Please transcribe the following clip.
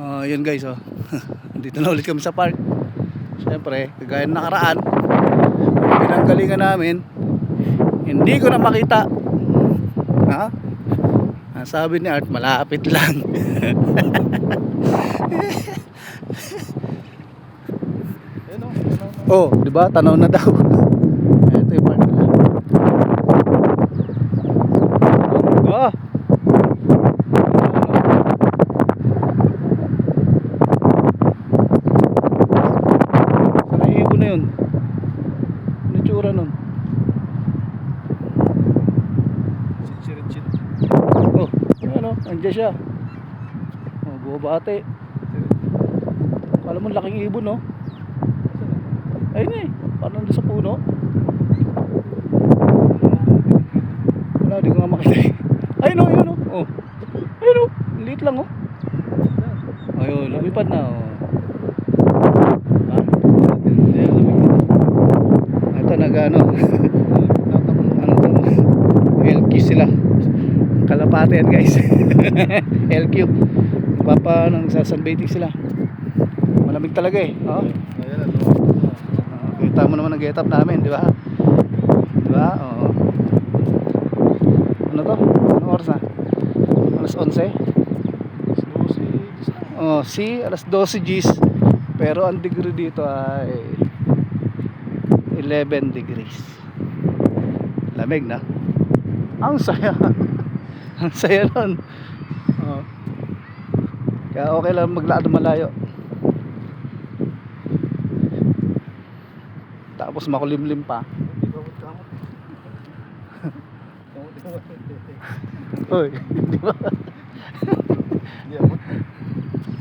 Yun guys, oh. Dito na ulit kami sa park. Siyempre, kagaya ng nakaraan, pinanggalingan namin, hindi ko na makita. Ha? Ang sabi ni Art, malapit lang. Oh, di ba? Tanaw na daw. Ito yung park nila. Diba? Saan na yun? Ano tsura nun? Oh, ano? Andiyan siya. Oh, bumabate. Kala mo laking ibon, no? Ayun eh, parang nandun sa puno. Wala, di ko nga makita eh. Ayun o, ayun o. Oh. Ayun o, liit lang o. Ayun, lumipad na o. Ha? Ito nag-ano. Ano to? LQ sila. Kalapate yan guys. LQ. Papa nang sasunbaiting sila. Malamig talaga eh. Oh. Kita mo naman ang get up namin, di ba? Di ba? Oo. Ano to? Anong oras na? Alas 11? Oh, si alas 12 Gs. Pero ang degree dito ay 11 degrees. Lamig na. Ang saya. Ang saya nun. Oh. Kaya okay lang maglakad malayo. Tapos makulimlim pa. Hoy, di ba?